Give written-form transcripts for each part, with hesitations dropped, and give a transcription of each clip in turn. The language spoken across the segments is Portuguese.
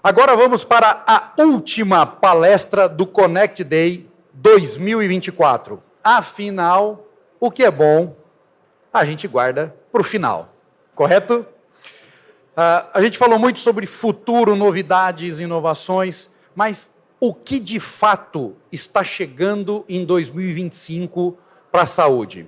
Agora vamos para a última palestra do Connect Day 2024. Afinal, o que é bom, a gente guarda para o final, correto? A gente falou muito sobre futuro, novidades, inovações, mas o que de fato está chegando em 2025 para a saúde?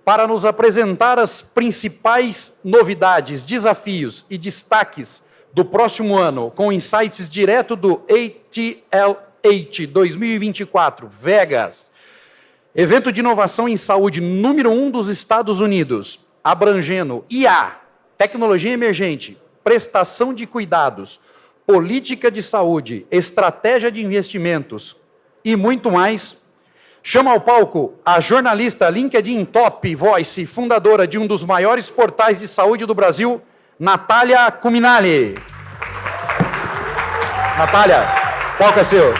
Para nos apresentar as principais novidades, desafios e destaques do próximo ano, com insights direto do ATLH 2024 Vegas, evento de inovação em saúde número 1 dos Estados Unidos, abrangendo IA, tecnologia emergente, prestação de cuidados, política de saúde, estratégia de investimentos e muito mais. Chama ao palco a jornalista LinkedIn Top Voice, fundadora de um dos maiores portais de saúde do Brasil, Natália Cuminali. Natália, o palco é seu.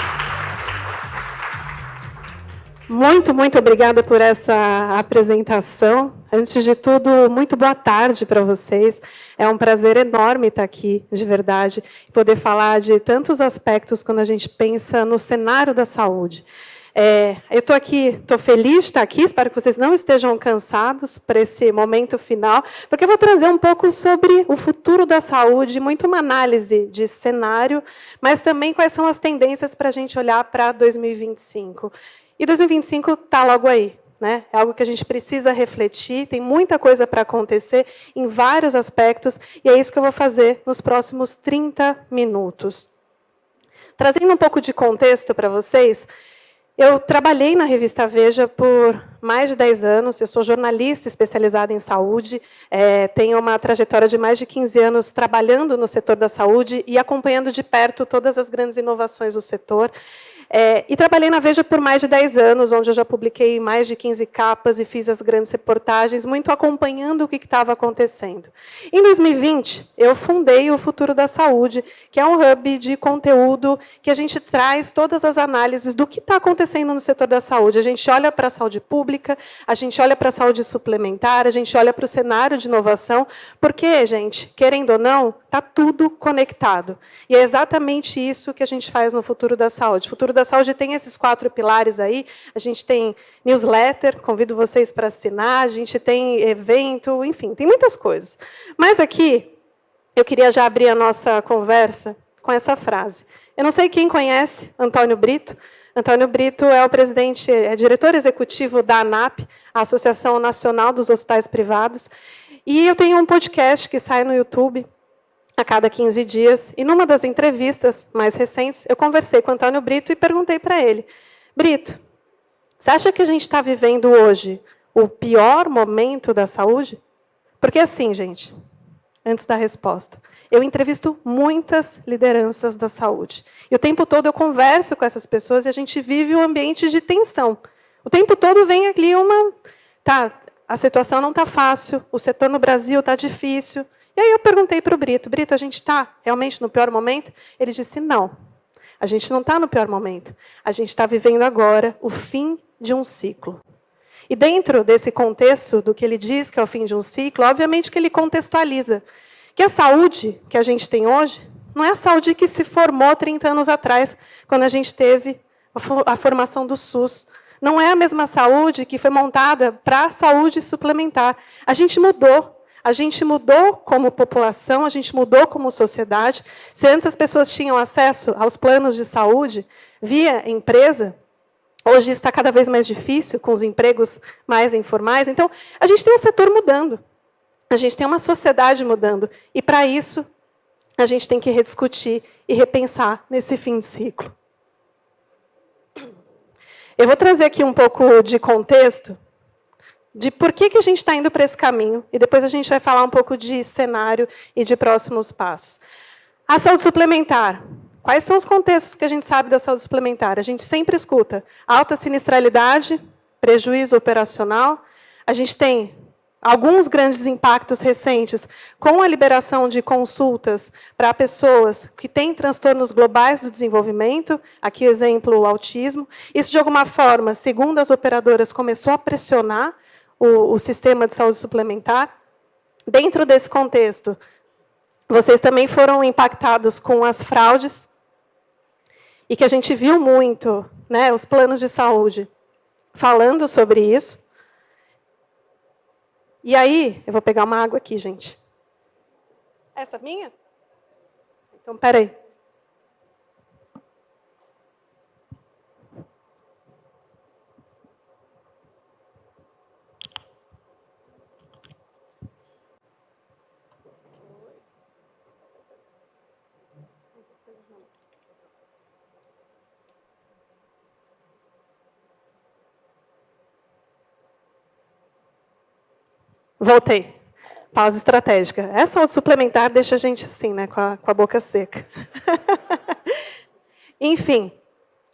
Muito obrigada por essa apresentação. Antes de tudo, muito boa tarde para vocês. É um prazer enorme estar aqui, de verdade, poder falar de tantos aspectos quando a gente pensa no cenário da saúde. Eu estou aqui, estou feliz de estar aqui, espero que vocês não estejam cansados para esse momento final, porque eu vou trazer um pouco sobre o futuro da saúde, muito uma análise de cenário, mas também quais são as tendências para a gente olhar para 2025. E 2025 está logo aí, né? É algo que a gente precisa refletir, tem muita coisa para acontecer em vários aspectos, e é isso que eu vou fazer nos próximos 30 minutos. Trazendo um pouco de contexto para vocês, eu trabalhei na revista Veja por mais de 10 anos, eu sou jornalista especializada em saúde, tenho uma trajetória de mais de 15 anos trabalhando no setor da saúde e acompanhando de perto todas as grandes inovações do setor. E trabalhei na Veja por mais de 10 anos, onde eu já publiquei mais de 15 capas e fiz as grandes reportagens, muito acompanhando o que estava acontecendo. Em 2020, eu fundei o Futuro da Saúde, que é um hub de conteúdo que a gente traz todas as análises do que está acontecendo no setor da saúde. A gente olha para a saúde pública, a gente olha para a saúde suplementar, a gente olha para o cenário de inovação, porque, gente, querendo ou não, está tudo conectado. E é exatamente isso que a gente faz no Futuro da Saúde. O Futuro da Saúde tem esses 4 pilares aí. A gente tem newsletter, convido vocês para assinar, a gente tem evento, enfim, tem muitas coisas. Mas aqui, eu queria já abrir a nossa conversa com essa frase. Eu não sei quem conhece Antônio Brito. Antônio Brito é o presidente, é diretor executivo da ANAP, a Associação Nacional dos Hospitais Privados. E eu tenho um podcast que sai no YouTube a cada 15 dias, e numa das entrevistas mais recentes, eu conversei com o Antônio Brito e perguntei para ele, Brito, você acha que a gente está vivendo hoje o pior momento da saúde? Porque assim, gente, antes da resposta, eu entrevisto muitas lideranças da saúde, e o tempo todo eu converso com essas pessoas e a gente vive um ambiente de tensão. O tempo todo vem ali a situação não está fácil, o setor no Brasil está difícil. E aí eu perguntei para o Brito, a gente está realmente no pior momento? Ele disse, não, a gente não está no pior momento. A gente está vivendo agora o fim de um ciclo. E dentro desse contexto do que ele diz que é o fim de um ciclo, obviamente que ele contextualiza que a saúde que a gente tem hoje não é a saúde que se formou 30 anos atrás, quando a gente teve a formação do SUS. Não é a mesma saúde que foi montada para a saúde suplementar. A gente mudou. A gente mudou como população, a gente mudou como sociedade. Se antes as pessoas tinham acesso aos planos de saúde via empresa, hoje está cada vez mais difícil, com os empregos mais informais. Então, a gente tem um setor mudando. A gente tem uma sociedade mudando. E, para isso, a gente tem que rediscutir e repensar nesse fim de ciclo. Eu vou trazer aqui um pouco de contexto de por que a gente está indo para esse caminho, e depois a gente vai falar um pouco de cenário e de próximos passos. A saúde suplementar. Quais são os contextos que a gente sabe da saúde suplementar? A gente sempre escuta alta sinistralidade, prejuízo operacional. A gente tem alguns grandes impactos recentes com a liberação de consultas para pessoas que têm transtornos globais do desenvolvimento, aqui exemplo, o autismo. Isso, de alguma forma, segundo as operadoras, começou a pressionar o sistema de saúde suplementar. Dentro desse contexto, Vocês também foram impactados com as fraudes, e que a gente viu muito, né, os planos de saúde falando sobre isso. E aí, eu vou pegar uma água aqui, gente. Essa minha? Então, espera aí. Voltei. Pausa estratégica. Essa autossuplementar deixa a gente assim, né, com a boca seca. Enfim,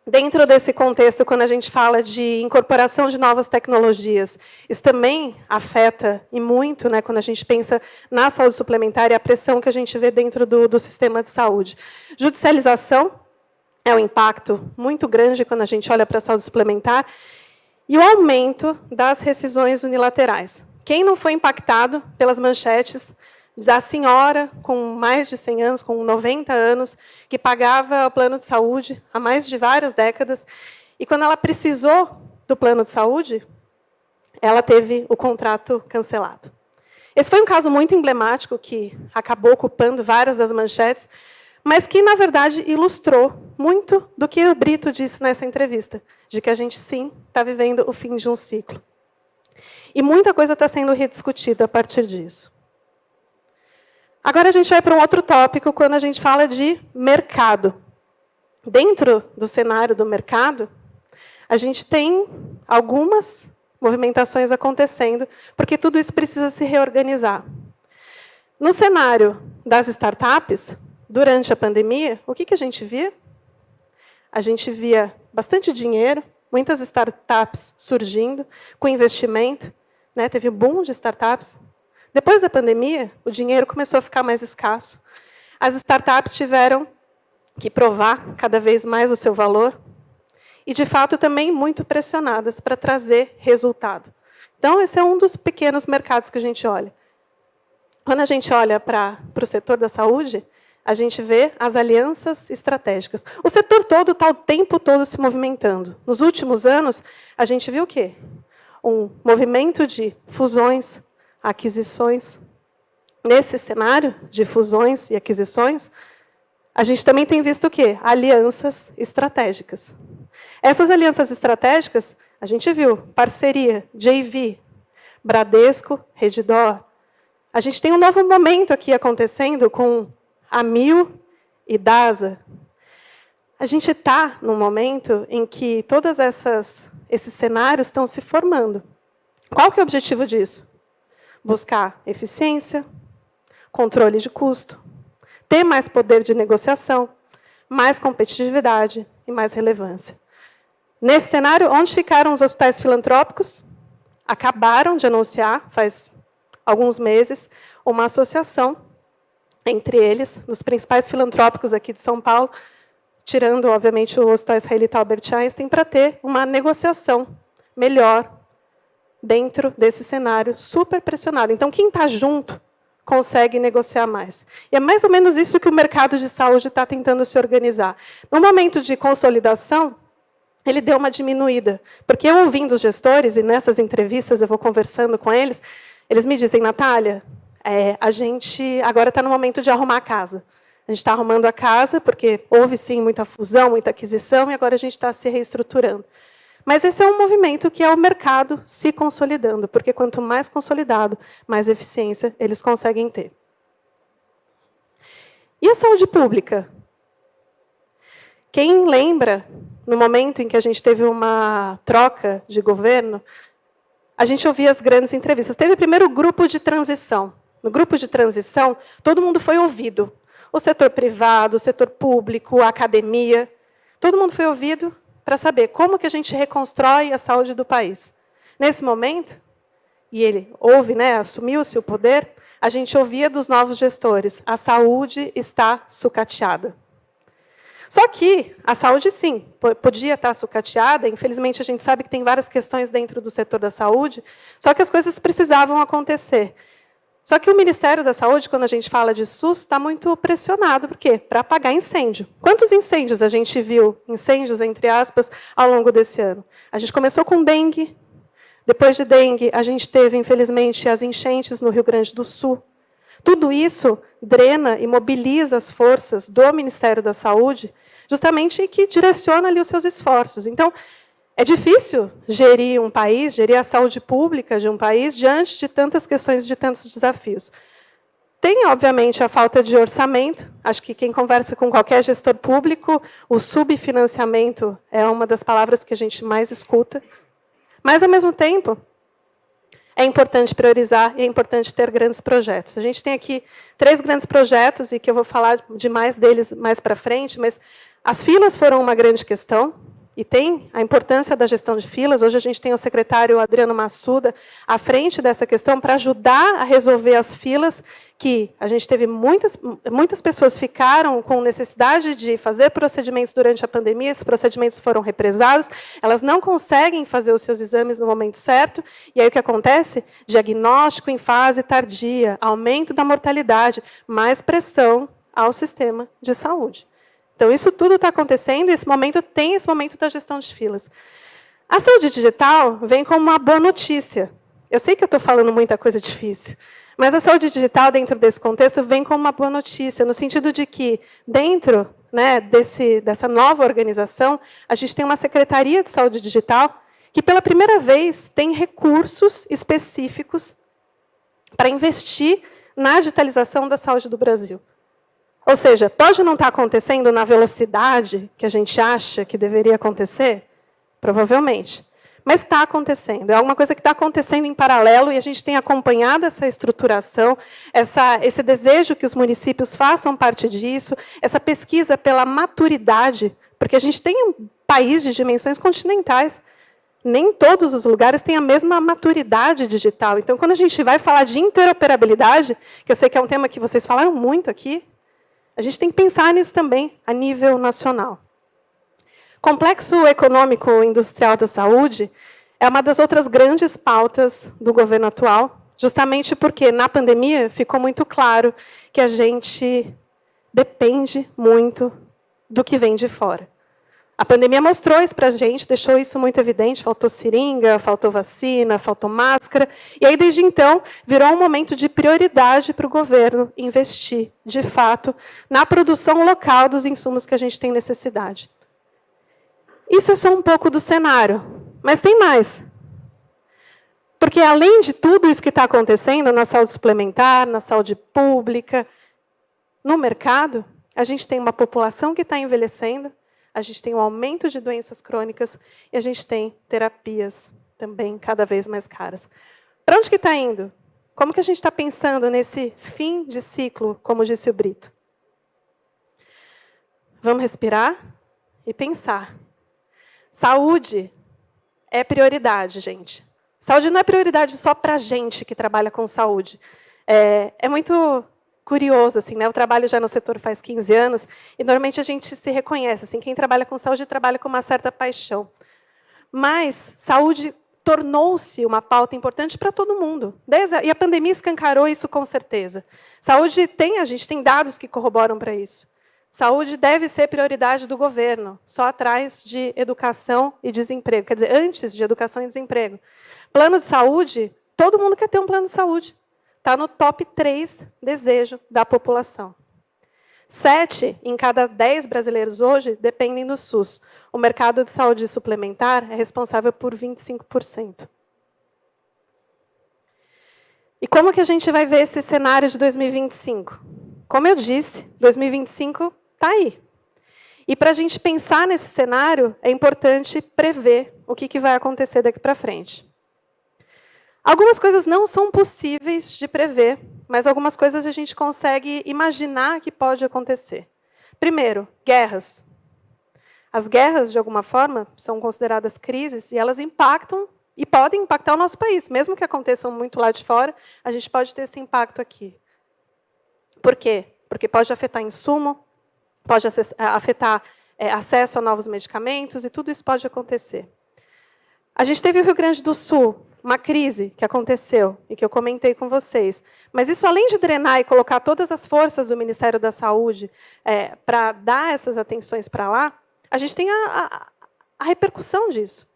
dentro desse contexto, quando a gente fala de incorporação de novas tecnologias, isso também afeta, e muito, né, quando a gente pensa na saúde suplementar e a pressão que a gente vê dentro do sistema de saúde. Judicialização é um impacto muito grande quando a gente olha para a saúde suplementar, e o aumento das rescisões unilaterais. Quem não foi impactado pelas manchetes da senhora com mais de 100 anos, com 90 anos, que pagava o plano de saúde há mais de várias décadas, e quando ela precisou do plano de saúde, ela teve o contrato cancelado. Esse foi um caso muito emblemático, que acabou ocupando várias das manchetes, mas que, na verdade, ilustrou muito do que o Brito disse nessa entrevista, de que a gente, sim, está vivendo o fim de um ciclo. E muita coisa está sendo rediscutida a partir disso. Agora a gente vai para um outro tópico, quando a gente fala de mercado. Dentro do cenário do mercado, a gente tem algumas movimentações acontecendo, porque tudo isso precisa se reorganizar. No cenário das startups, durante a pandemia, o que a gente via? A gente via bastante dinheiro, muitas startups surgindo, com investimento, né? Teve um boom de startups. Depois da pandemia, o dinheiro começou a ficar mais escasso. As startups tiveram que provar cada vez mais o seu valor e, de fato, também muito pressionadas para trazer resultado. Então, esse é um dos pequenos mercados que a gente olha. Quando a gente olha para o setor da saúde, a gente vê as alianças estratégicas. O setor todo está o tempo todo se movimentando. Nos últimos anos, a gente viu o quê? Um movimento de fusões, aquisições. Nesse cenário de fusões e aquisições, a gente também tem visto o quê? Alianças estratégicas. Essas alianças estratégicas, a gente viu parceria, JV, Bradesco, Redditor. A gente tem um novo momento aqui acontecendo com Amil e DASA. A gente está num momento em que todos esses cenários estão se formando. Qual que é o objetivo disso? Buscar eficiência, controle de custo, ter mais poder de negociação, mais competitividade e mais relevância. Nesse cenário, onde ficaram os hospitais filantrópicos? Acabaram de anunciar, faz alguns meses, uma associação entre eles, dos principais filantrópicos aqui de São Paulo, tirando, obviamente, o Hospital Israelita Albert Einstein, para ter uma negociação melhor dentro desse cenário super pressionado. Então, quem está junto consegue negociar mais. E é mais ou menos isso que o mercado de saúde está tentando se organizar. No momento de consolidação, ele deu uma diminuída, porque eu ouvindo os gestores, e nessas entrevistas eu vou conversando com eles, eles me dizem, Natália, a gente agora está no momento de arrumar a casa. A gente está arrumando a casa, porque houve, sim, muita fusão, muita aquisição, e agora a gente está se reestruturando. Mas esse é um movimento que é o mercado se consolidando, porque quanto mais consolidado, mais eficiência eles conseguem ter. E a saúde pública? Quem lembra, no momento em que a gente teve uma troca de governo, a gente ouvia as grandes entrevistas. Teve primeiro o grupo de transição. No grupo de transição, todo mundo foi ouvido. O setor privado, o setor público, a academia. Todo mundo foi ouvido para saber como que a gente reconstrói a saúde do país. Nesse momento, e ele ouve, né, assumiu-se o poder, a gente ouvia dos novos gestores, a saúde está sucateada. Só que a saúde, sim, podia estar sucateada, infelizmente a gente sabe que tem várias questões dentro do setor da saúde, só que as coisas precisavam acontecer. Só que o Ministério da Saúde, quando a gente fala de SUS, está muito pressionado. Por quê? Para apagar incêndio. Quantos incêndios a gente viu, incêndios, entre aspas, ao longo desse ano? A gente começou com dengue. Depois de dengue, a gente teve, infelizmente, as enchentes no Rio Grande do Sul. Tudo isso drena e mobiliza as forças do Ministério da Saúde, justamente que direciona ali os seus esforços. Então, é difícil gerir um país, gerir a saúde pública de um país diante de tantas questões, de tantos desafios. Tem, obviamente, a falta de orçamento. Acho que quem conversa com qualquer gestor público, o subfinanciamento é uma das palavras que a gente mais escuta. Mas, ao mesmo tempo, é importante priorizar e é importante ter grandes projetos. A gente tem aqui 3 grandes projetos, e que eu vou falar de mais deles mais para frente, mas as filas foram uma grande questão, e tem a importância da gestão de filas. Hoje a gente tem o secretário Adriano Massuda à frente dessa questão para ajudar a resolver as filas, que a gente teve muitas pessoas ficaram com necessidade de fazer procedimentos durante a pandemia, esses procedimentos foram represados, elas não conseguem fazer os seus exames no momento certo, e aí o que acontece? Diagnóstico em fase tardia, aumento da mortalidade, mais pressão ao sistema de saúde. Então, isso tudo está acontecendo, e esse momento da gestão de filas. A saúde digital vem como uma boa notícia. Eu sei que eu estou falando muita coisa difícil, mas a saúde digital, dentro desse contexto, vem como uma boa notícia, no sentido de que, dentro, né, dessa nova organização, a gente tem uma Secretaria de Saúde Digital que, pela primeira vez, tem recursos específicos para investir na digitalização da saúde do Brasil. Ou seja, pode não estar acontecendo na velocidade que a gente acha que deveria acontecer? Provavelmente. Mas está acontecendo. É alguma coisa que está acontecendo em paralelo, e a gente tem acompanhado essa estruturação, esse desejo que os municípios façam parte disso, essa pesquisa pela maturidade, porque a gente tem um país de dimensões continentais. Nem todos os lugares têm a mesma maturidade digital. Então, quando a gente vai falar de interoperabilidade, que eu sei que é um tema que vocês falaram muito aqui, a gente tem que pensar nisso também, a nível nacional. Complexo econômico industrial da saúde é uma das outras grandes pautas do governo atual, justamente porque, na pandemia, ficou muito claro que a gente depende muito do que vem de fora. A pandemia mostrou isso para a gente, deixou isso muito evidente, faltou seringa, faltou vacina, faltou máscara, e aí, desde então, virou um momento de prioridade para o governo investir, de fato, na produção local dos insumos que a gente tem necessidade. Isso é só um pouco do cenário, mas tem mais. Porque, além de tudo isso que está acontecendo na saúde suplementar, na saúde pública, no mercado, a gente tem uma população que está envelhecendo, a gente tem um aumento de doenças crônicas e a gente tem terapias também cada vez mais caras. Para onde que está indo? Como que a gente está pensando nesse fim de ciclo, como disse o Brito? Vamos respirar e pensar. Saúde é prioridade, gente. Saúde não é prioridade só para a gente que trabalha com saúde. É muito curioso, assim, né? Eu trabalho já no setor faz 15 anos, e normalmente a gente se reconhece, assim, quem trabalha com saúde trabalha com uma certa paixão. Mas saúde tornou-se uma pauta importante para todo mundo. E a pandemia escancarou isso com certeza. Saúde a gente tem dados que corroboram para isso. Saúde deve ser prioridade do governo, só atrás de educação e desemprego. Quer dizer, antes de educação e desemprego. Plano de saúde, todo mundo quer ter um plano de saúde. Está no top 3 desejo da população. 7 em cada 10 brasileiros hoje dependem do SUS. O mercado de saúde suplementar é responsável por 25%. E como que a gente vai ver esse cenário de 2025? Como eu disse, 2025 está aí. E para a gente pensar nesse cenário, é importante prever o que vai acontecer daqui para frente. Algumas coisas não são possíveis de prever, mas algumas coisas a gente consegue imaginar que pode acontecer. Primeiro, guerras. As guerras, de alguma forma, são consideradas crises e elas impactam e podem impactar o nosso país. Mesmo que aconteçam muito lá de fora, a gente pode ter esse impacto aqui. Por quê? Porque pode afetar insumo, pode afetar acesso a novos medicamentos, e tudo isso pode acontecer. A gente teve o Rio Grande do Sul, uma crise que aconteceu e que eu comentei com vocês, mas isso, além de drenar e colocar todas as forças do Ministério da Saúde para dar essas atenções para lá, a gente tem a repercussão disso.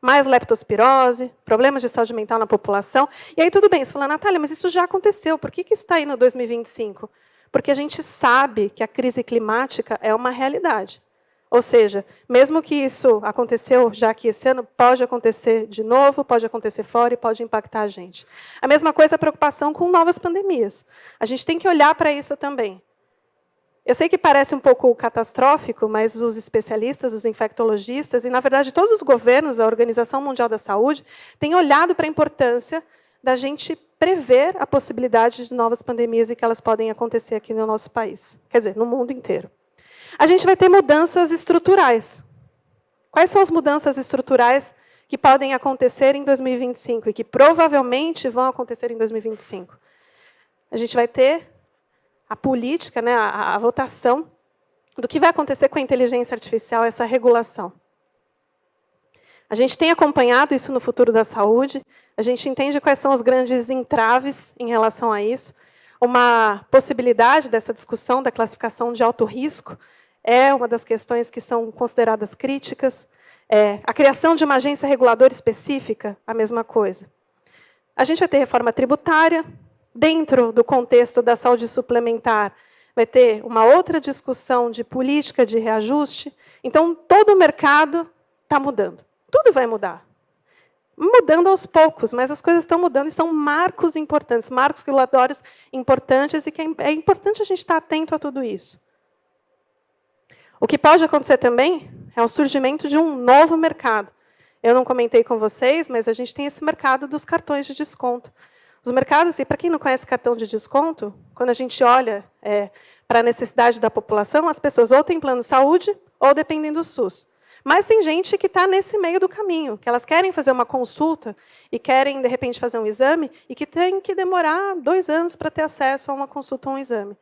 Mais leptospirose, problemas de saúde mental na população. E aí tudo bem, você fala, Natália, mas isso já aconteceu, por que isso está aí no 2025? Porque a gente sabe que a crise climática é uma realidade. Ou seja, mesmo que isso aconteceu já aqui esse ano, pode acontecer de novo, pode acontecer fora e pode impactar a gente. A mesma coisa a preocupação com novas pandemias. A gente tem que olhar para isso também. Eu sei que parece um pouco catastrófico, mas os especialistas, os infectologistas, e, na verdade, todos os governos, a Organização Mundial da Saúde, têm olhado para a importância da gente prever a possibilidade de novas pandemias e que elas podem acontecer aqui no nosso país. Quer dizer, no mundo inteiro. A gente vai ter mudanças estruturais. Quais são as mudanças estruturais que podem acontecer em 2025 e que provavelmente vão acontecer em 2025? A gente vai ter a política, né, a votação do que vai acontecer com a inteligência artificial, essa regulação. A gente tem acompanhado isso no futuro da saúde, a gente entende quais são os grandes entraves em relação a isso. Uma possibilidade dessa discussão da classificação de alto risco é uma das questões que são consideradas críticas. A criação de uma agência reguladora específica, a mesma coisa. A gente vai ter reforma tributária. Dentro do contexto da saúde suplementar, vai ter uma outra discussão de política de reajuste. Então, todo o mercado está mudando. Tudo vai mudar. Mudando aos poucos, mas as coisas estão mudando e são marcos importantes, marcos regulatórios importantes, e que é importante a gente estar atento a tudo isso. O que pode acontecer também é o surgimento de um novo mercado. Eu não comentei com vocês, mas a gente tem esse mercado dos cartões de desconto. Os mercados, e para quem não conhece cartão de desconto, quando a gente olha para a necessidade da população, as pessoas ou têm plano de saúde ou dependem do SUS. Mas tem gente que está nesse meio do caminho, que elas querem fazer uma consulta e querem, de repente, fazer um exame e que tem que demorar 2 anos para ter acesso a uma consulta ou um exame.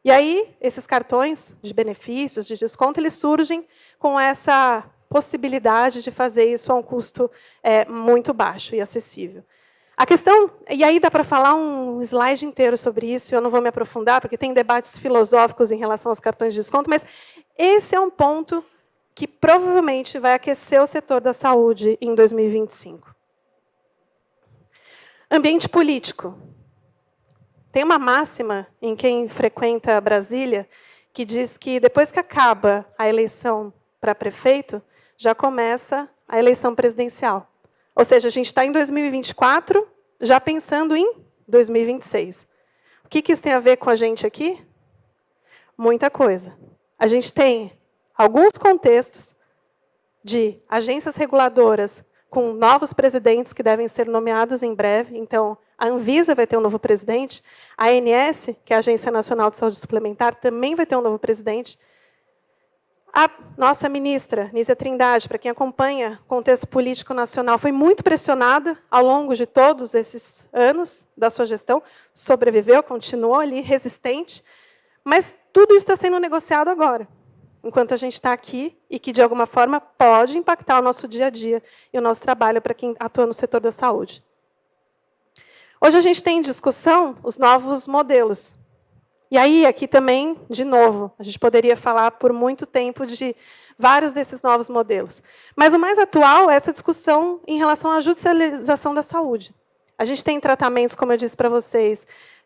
E aí, esses cartões de benefícios, de desconto, eles surgem com essa possibilidade de fazer isso a um custo muito baixo e acessível. A questão, e aí dá para falar um slide inteiro sobre isso, eu não vou me aprofundar, porque tem debates filosóficos em relação aos cartões de desconto, mas esse é um ponto que provavelmente vai aquecer o setor da saúde em 2025. Ambiente político. Tem uma máxima em quem frequenta Brasília que diz que depois que acaba a eleição para prefeito, já começa a eleição presidencial. Ou seja, a gente está em 2024, já pensando em 2026. O que isso tem a ver com a gente aqui? Muita coisa. A gente tem alguns contextos de agências reguladoras com novos presidentes que devem ser nomeados em breve. Então, a Anvisa vai ter um novo presidente, a ANS, que é a Agência Nacional de Saúde Suplementar, também vai ter um novo presidente. A nossa ministra, Nízia Trindade, para quem acompanha o contexto político nacional, foi muito pressionada ao longo de todos esses anos da sua gestão, sobreviveu, continuou ali resistente, mas tudo isso está sendo negociado agora, enquanto a gente está aqui e que, de alguma forma, pode impactar o nosso dia a dia e o nosso trabalho para quem atua no setor da saúde. Hoje a gente tem em discussão os novos modelos. E aí, aqui também, de novo, a gente poderia falar por muito tempo de vários desses novos modelos. Mas o mais atual é essa discussão em relação à judicialização da saúde. A gente tem tratamentos, como eu disse para vocês,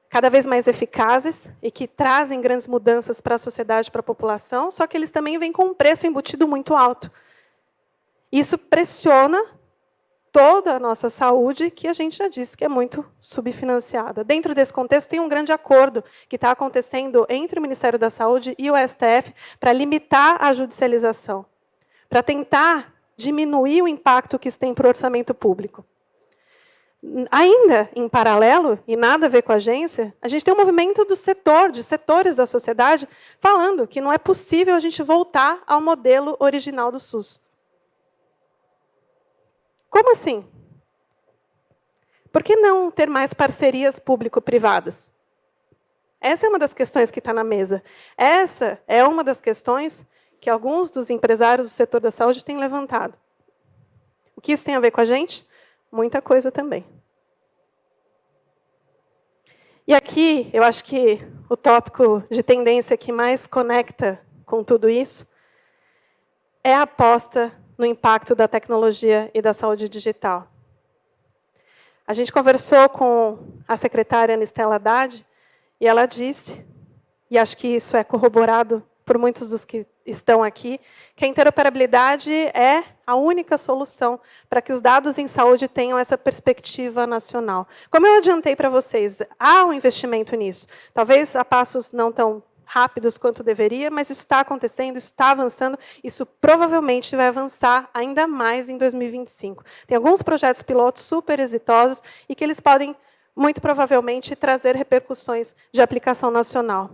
cada vez mais eficazes e que trazem grandes mudanças para a sociedade, para a população, só que eles também vêm com um preço embutido muito alto. Isso pressiona toda a nossa saúde, que a gente já disse que é muito subfinanciada. Dentro desse contexto, tem um grande acordo que está acontecendo entre o Ministério da Saúde e o STF para limitar a judicialização, para tentar diminuir o impacto que isso tem para o orçamento público. Ainda em paralelo, e nada a ver com a agência, a gente tem um movimento do setor, de setores da sociedade, falando que não é possível a gente voltar ao modelo original do SUS. Como assim? Por que não ter mais parcerias público-privadas? Essa é uma das questões que está na mesa. Essa é uma das questões que alguns dos empresários do setor da saúde têm levantado. O que isso tem a ver com a gente? muita coisa também. E aqui, eu acho que o tópico de tendência que mais conecta com tudo isso é a aposta no impacto da tecnologia e da saúde digital. A gente conversou com a secretária Anistela Haddad e ela disse, e acho que isso é corroborado por muitos dos que estão aqui, que a interoperabilidade é a única solução para que os dados em saúde tenham essa perspectiva nacional. Como eu adiantei para vocês, há um investimento nisso. Talvez a passos não tão rápidos quanto deveria, mas isso está acontecendo, isso está avançando, isso provavelmente vai avançar ainda mais em 2025. Tem alguns projetos pilotos super exitosos e que eles podem, muito provavelmente, trazer repercussões de aplicação nacional.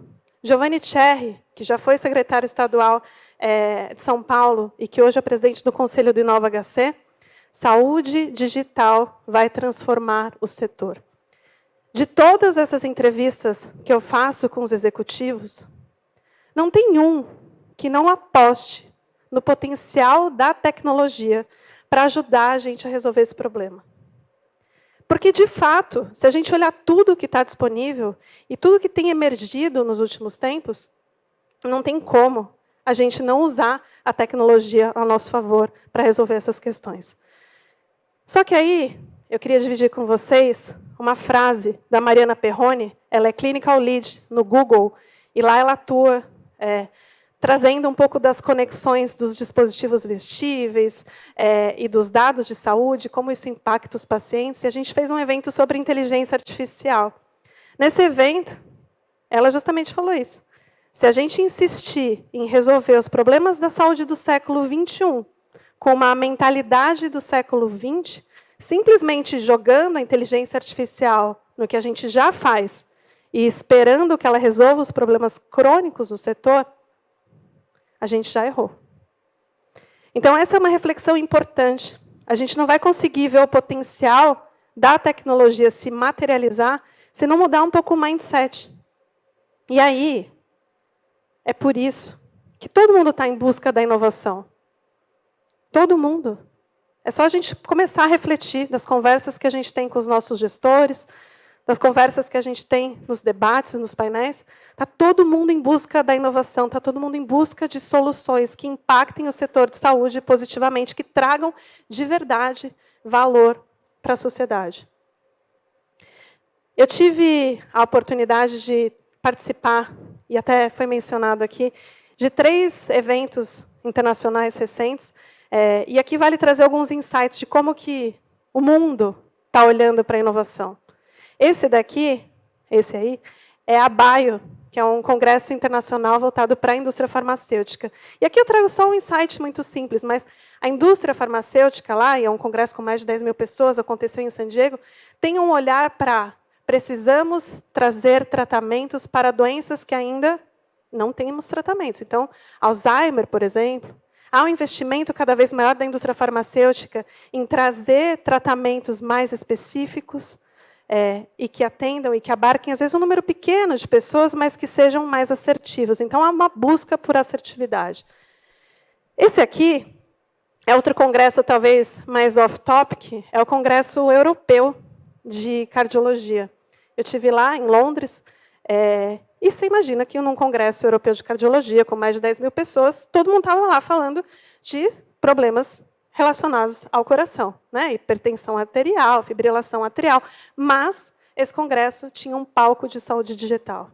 Giovanni Cherry, que já foi secretário estadual de São Paulo e que hoje é presidente do Conselho do Inova HC, saúde digital vai transformar o setor. De todas essas entrevistas que eu faço com os executivos, não tem um que não aposte no potencial da tecnologia para ajudar a gente a resolver esse problema. Porque, de fato, se a gente olhar tudo que está disponível e tudo que tem emergido nos últimos tempos, não tem como a gente não usar a tecnologia a nosso favor para resolver essas questões. Só que aí, eu queria dividir com vocês uma frase da Mariana Perrone. Ela é Clinical Lead no Google, e lá ela atua trazendo um pouco das conexões dos dispositivos vestíveis e dos dados de saúde, como isso impacta os pacientes. E a gente fez um evento sobre inteligência artificial. Nesse evento, ela justamente falou isso. Se a gente insistir em resolver os problemas da saúde do século XXI com uma mentalidade do século XX, simplesmente jogando a inteligência artificial no que a gente já faz e esperando que ela resolva os problemas crônicos do setor, a gente já errou. Então, essa é uma reflexão importante. A gente não vai conseguir ver o potencial da tecnologia se materializar se não mudar um pouco o mindset. E aí, é por isso que todo mundo está em busca da inovação. Todo mundo. É só a gente começar a refletir das conversas que a gente tem com os nossos gestores, das conversas que a gente tem nos debates, nos painéis. Está todo mundo em busca da inovação, está todo mundo em busca de soluções que impactem o setor de saúde positivamente, que tragam de verdade valor para a sociedade. Eu tive a oportunidade de participar, e até foi mencionado aqui, de 3 eventos internacionais recentes, e aqui vale trazer alguns insights de como que o mundo está olhando para a inovação. Esse daqui, esse aí, é a BIO, que é um congresso internacional voltado para a indústria farmacêutica. E aqui eu trago só um insight muito simples, mas a indústria farmacêutica lá, e é um congresso com mais de 10 mil pessoas, aconteceu em San Diego, tem um olhar para precisamos trazer tratamentos para doenças que ainda não temos tratamentos. Então, Alzheimer, por exemplo, há um investimento cada vez maior da indústria farmacêutica em trazer tratamentos mais específicos, e que atendam e que abarquem, às vezes, um número pequeno de pessoas, mas que sejam mais assertivos. Então, há uma busca por assertividade. Esse aqui é outro congresso, talvez, mais off-topic, é o Congresso Europeu de Cardiologia. Eu estive lá, em Londres, e você imagina que num Congresso Europeu de Cardiologia, com mais de 10 mil pessoas, todo mundo estava lá falando de problemas relacionados ao coração, né? Hipertensão arterial, fibrilação atrial. Mas esse congresso tinha um palco de saúde digital.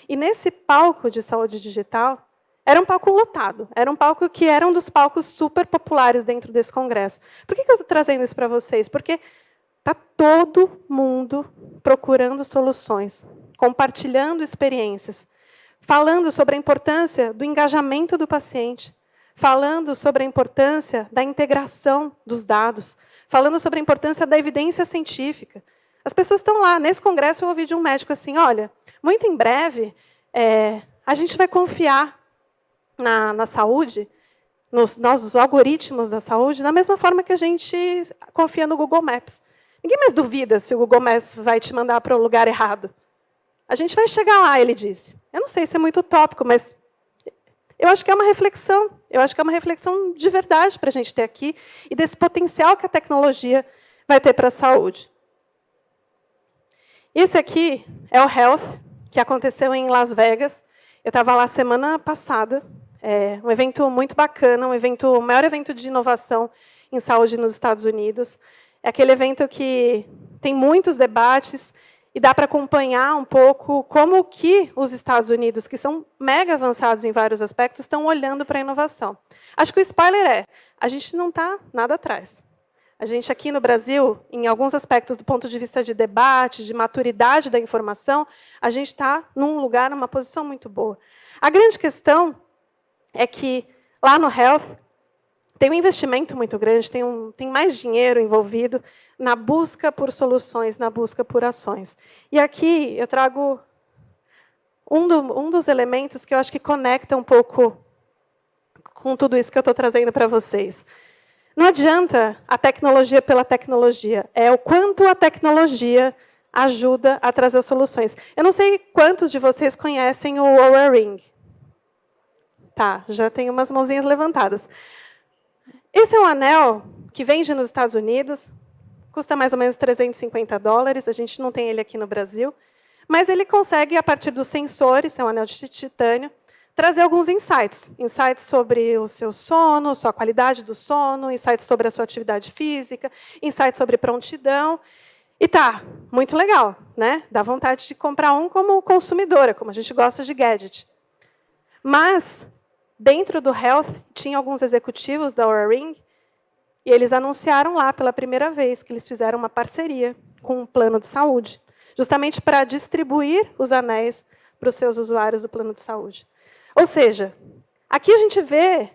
E nesse palco de saúde digital, era um palco lotado, era um palco que era um dos palcos super populares dentro desse congresso. Por que eu estou trazendo isso para vocês? Porque está todo mundo procurando soluções, compartilhando experiências, falando sobre a importância do engajamento do paciente, falando sobre a importância da integração dos dados, falando sobre a importância da evidência científica. As pessoas estão lá. Nesse congresso, eu ouvi de um médico assim, olha, muito em breve, a gente vai confiar na saúde, nos nossos algoritmos da saúde, da mesma forma que a gente confia no Google Maps. Ninguém mais duvida se o Google Maps vai te mandar para o lugar errado. A gente vai chegar lá, ele disse. Eu não sei se é muito utópico, mas eu acho que é uma reflexão. Eu acho que é uma reflexão de verdade para a gente ter aqui e desse potencial que a tecnologia vai ter para a saúde. Esse aqui é o Health, que aconteceu em Las Vegas. Eu estava lá semana passada. É um evento muito bacana, o maior evento de inovação em saúde nos Estados Unidos. É aquele evento que tem muitos debates e dá para acompanhar um pouco como que os Estados Unidos, que são mega avançados em vários aspectos, estão olhando para a inovação. Acho que o spoiler é, a gente não está nada atrás. A gente aqui no Brasil, em alguns aspectos do ponto de vista de debate, de maturidade da informação, a gente está num lugar, numa posição muito boa. A grande questão é que lá no Health tem um investimento muito grande, tem mais dinheiro envolvido na busca por soluções, na busca por ações. E aqui eu trago um dos elementos que eu acho que conecta um pouco com tudo isso que eu estou trazendo para vocês. Não adianta a tecnologia pela tecnologia, é o quanto a tecnologia ajuda a trazer soluções. Eu não sei quantos de vocês conhecem o Oura Ring. Tá, já tem umas mãozinhas levantadas. Esse é um anel que vende nos Estados Unidos, custa mais ou menos $350, a gente não tem ele aqui no Brasil, mas ele consegue, a partir dos sensores, é um anel de titânio, trazer alguns insights. Insights sobre o seu sono, sua qualidade do sono, insights sobre a sua atividade física, insights sobre prontidão. E tá, muito legal, né? Dá vontade de comprar um como consumidora, como a gente gosta de gadget. Mas, dentro do Health, tinha alguns executivos da Oura Ring, e eles anunciaram lá pela primeira vez que eles fizeram uma parceria com um plano de saúde, justamente para distribuir os anéis para os seus usuários do plano de saúde. Ou seja, aqui a gente vê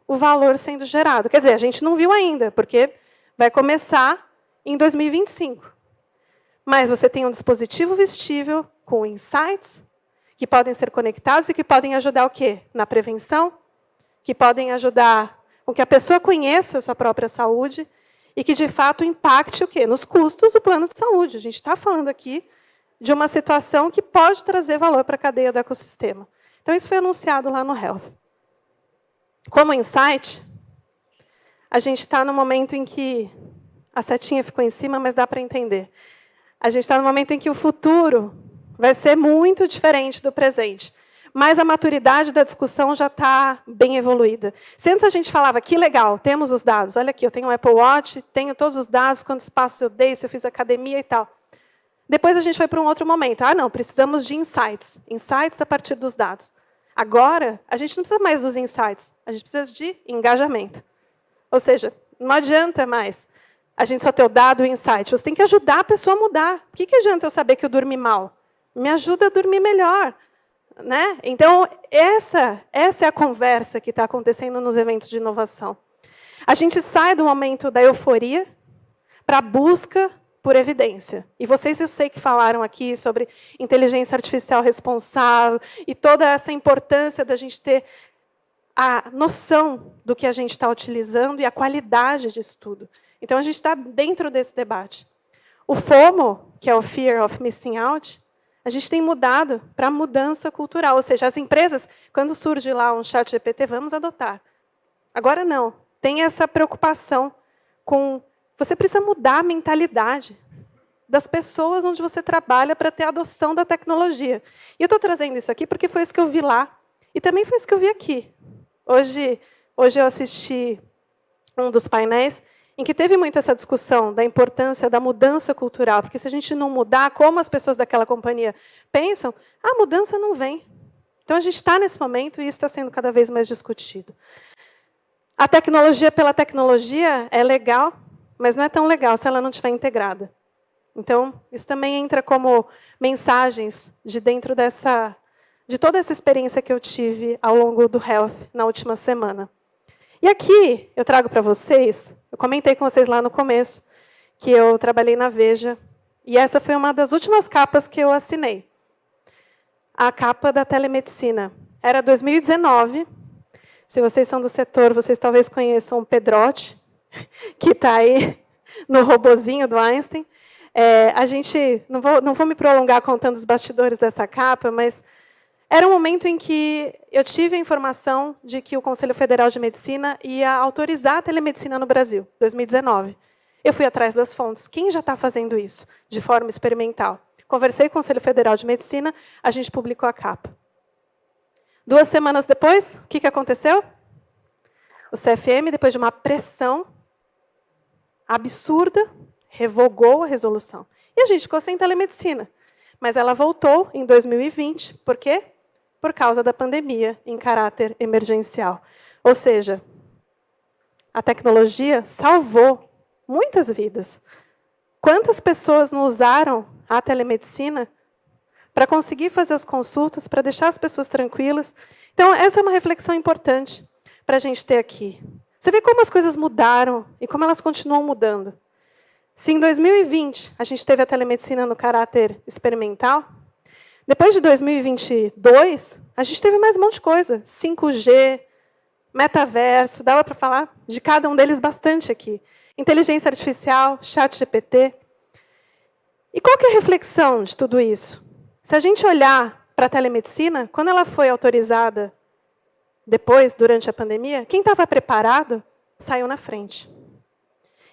o valor sendo gerado. Quer dizer, a gente não viu ainda, porque vai começar em 2025. Mas você tem um dispositivo vestível com insights que podem ser conectados e que podem ajudar o quê? Na prevenção, que podem ajudar com que a pessoa conheça a sua própria saúde e que, de fato, impacte o quê? Nos custos do plano de saúde. A gente está falando aqui de uma situação que pode trazer valor para a cadeia do ecossistema. Então, isso foi anunciado lá no Health. Como insight, a gente está no momento em que... A setinha ficou em cima, mas dá para entender. A gente está no momento em que o futuro vai ser muito diferente do presente. Mas a maturidade da discussão já está bem evoluída. Se antes a gente falava, que legal, temos os dados. Olha aqui, eu tenho um Apple Watch, tenho todos os dados, quantos passos eu dei, se eu fiz academia e tal. Depois a gente foi para um outro momento. Ah, não, precisamos de insights. Insights a partir dos dados. Agora, a gente não precisa mais dos insights. A gente precisa de engajamento. Ou seja, não adianta mais a gente só ter o dado e o insight. Você tem que ajudar a pessoa a mudar. O que adianta eu saber que eu dormi mal? Me ajuda a dormir melhor. Né? Então, essa é a conversa que está acontecendo nos eventos de inovação. A gente sai do momento da euforia para a busca por evidência. E vocês, eu sei que falaram aqui sobre inteligência artificial responsável e toda essa importância da gente ter a noção do que a gente está utilizando e a qualidade disso tudo. Então, a gente está dentro desse debate. O FOMO, que é o Fear of Missing Out, a gente tem mudado para a mudança cultural. Ou seja, as empresas, quando surge lá um chat GPT, vamos adotar. Agora não. Tem essa preocupação com... Você precisa mudar a mentalidade das pessoas onde você trabalha para ter a adoção da tecnologia. E eu estou trazendo isso aqui porque foi isso que eu vi lá. E também foi isso que eu vi aqui. Hoje eu assisti um dos painéis em que teve muito essa discussão da importância da mudança cultural. Porque se a gente não mudar como as pessoas daquela companhia pensam, a mudança não vem. Então, a gente está nesse momento e isso está sendo cada vez mais discutido. A tecnologia pela tecnologia é legal, mas não é tão legal se ela não estiver integrada. Então, isso também entra como mensagens de dentro de toda essa experiência que eu tive ao longo do Health na última semana. E aqui eu trago para vocês, eu comentei com vocês lá no começo, que eu trabalhei na Veja, e essa foi uma das últimas capas que eu assinei. A capa da telemedicina. Era 2019. Se vocês são do setor, vocês talvez conheçam o Pedrotti, que está aí no robozinho do Einstein. A gente, não vou me prolongar contando os bastidores dessa capa, mas era um momento em que eu tive a informação de que o Conselho Federal de Medicina ia autorizar a telemedicina no Brasil, 2019. Eu fui atrás das fontes. Quem já está fazendo isso de forma experimental? Conversei com o Conselho Federal de Medicina, a gente publicou a capa. 2 semanas depois, o que aconteceu? O CFM, depois de uma pressão absurda, revogou a resolução. E a gente ficou sem telemedicina. Mas ela voltou em 2020. Por quê? Por causa da pandemia, em caráter emergencial. Ou seja, a tecnologia salvou muitas vidas. Quantas pessoas não usaram a telemedicina para conseguir fazer as consultas, para deixar as pessoas tranquilas? Então, essa é uma reflexão importante para a gente ter aqui. Você vê como as coisas mudaram e como elas continuam mudando. Se em 2020 a gente teve a telemedicina no caráter experimental, depois de 2022, a gente teve mais um monte de coisa. 5G, metaverso, dava para falar de cada um deles bastante aqui. Inteligência artificial, ChatGPT. E qual que é a reflexão de tudo isso? Se a gente olhar para a telemedicina, quando ela foi autorizada depois, durante a pandemia, quem estava preparado saiu na frente.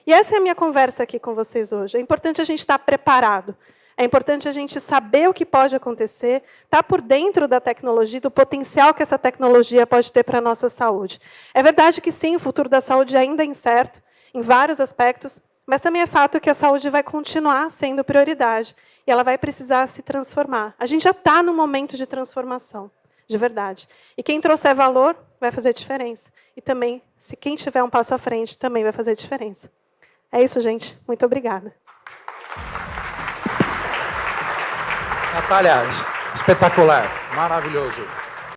E essa é a minha conversa aqui com vocês hoje. É importante a gente estar preparado. É importante a gente saber o que pode acontecer, estar por dentro da tecnologia, do potencial que essa tecnologia pode ter para a nossa saúde. É verdade que sim, o futuro da saúde ainda é incerto, em vários aspectos, mas também é fato que a saúde vai continuar sendo prioridade e ela vai precisar se transformar. A gente já está no momento de transformação, de verdade. E quem trouxer valor vai fazer diferença. E também, se quem tiver um passo à frente, também vai fazer diferença. É isso, gente. Muito obrigada. Natália, espetacular, maravilhoso.